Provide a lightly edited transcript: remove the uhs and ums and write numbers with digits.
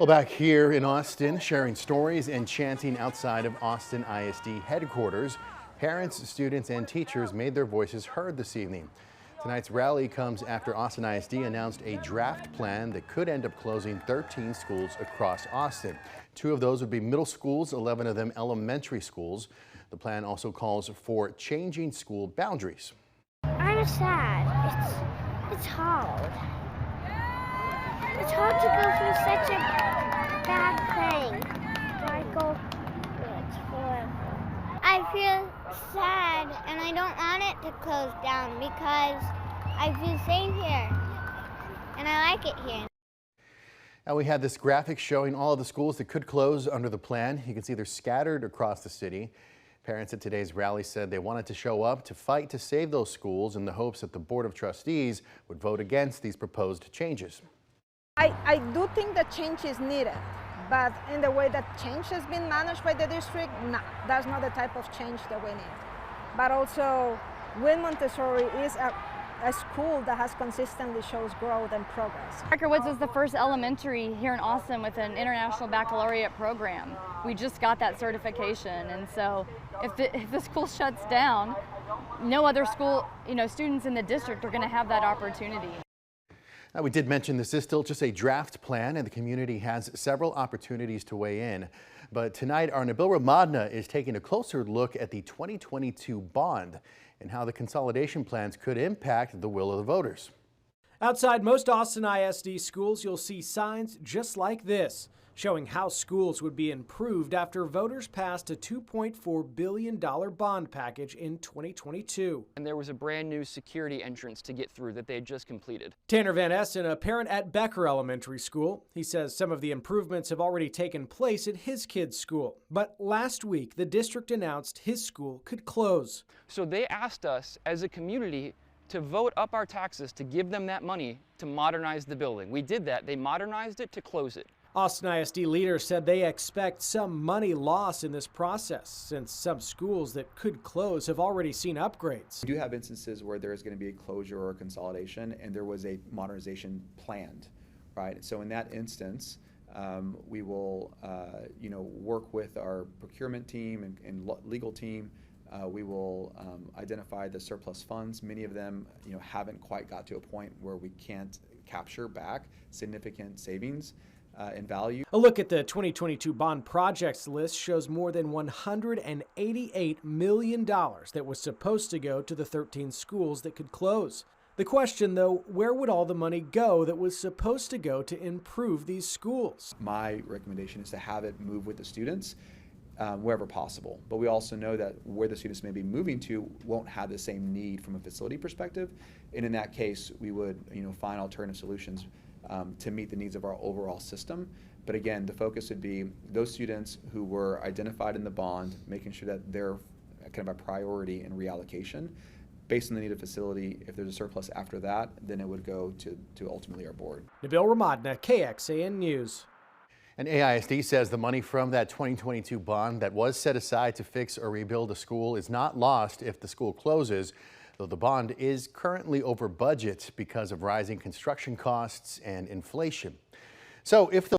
Well, back here in Austin, sharing stories and chanting outside of Austin ISD headquarters, parents, students, and teachers made their voices heard this evening. Tonight's rally comes after Austin ISD announced a draft plan that could end up closing 13 schools across Austin. 2 of those would be middle schools, 11 of them elementary schools. The plan also calls for changing school boundaries. I'm sad. It's hard. It's hard to go through such a bad thing. I go forever. I feel sad and I don't want it to close down because I feel safe here and I like it here. Now we had this graphic showing all of the schools that could close under the plan. You can see they're scattered across the city. Parents at today's rally said they wanted to show up to fight to save those schools in the hopes that the Board of Trustees would vote against these proposed changes. I do think that change is needed, but in the way that change has been managed by the district, no, that's not the type of change that we need. But also, Wynn Montessori is a school that has consistently shows growth and progress. Parker Woods is the first elementary here in Austin with an international baccalaureate program. We just got that certification, and so if the school shuts down, no other school, students in the district are going to have that opportunity. Now, we did mention this is still just a draft plan and the community has several opportunities to weigh in. But tonight, our Nabil Ramadna is taking a closer look at the 2022 bond and how the consolidation plans could impact the will of the voters. Outside most Austin ISD schools, you'll see signs just like this, showing how schools would be improved after voters passed a $2.4 billion bond package in 2022. And there was a brand new security entrance to get through that they had just completed. Tanner Van Essen, a parent at Becker Elementary School, he says some of the improvements have already taken place at his kid's school. But last week, the district announced his school could close. So they asked us as a community to vote up our taxes to give them that money to modernize the building. We did that. They modernized it to close it. Austin ISD leaders said they expect some money loss in this process since some schools that could close have already seen upgrades. We do have instances where there is going to be a closure or a consolidation and there was a modernization planned, right? So in that instance, we will work with our procurement team and legal team. We will identify the surplus funds. Many of them haven't quite got to a point where we can't capture back significant savings in value. A look at the 2022 bond projects list shows more than $188 million that was supposed to go to the 13 schools that could close. The question, though, where would all the money go that was supposed to go to improve these schools? My recommendation is to have it move with the students wherever possible. But we also know that where the students may be moving to won't have the same need from a facility perspective. And in that case, we would find alternative solutions to meet the needs of our overall system. But again, the focus would be those students who were identified in the bond, making sure that they're kind of a priority in reallocation. Based on the need of facility, if there's a surplus after that, then it would go to ultimately our board. Nabil Ramadna, KXAN News. And AISD says the money from that 2022 bond that was set aside to fix or rebuild a school is not lost if the school closes, though the bond is currently over budget because of rising construction costs and inflation. So if the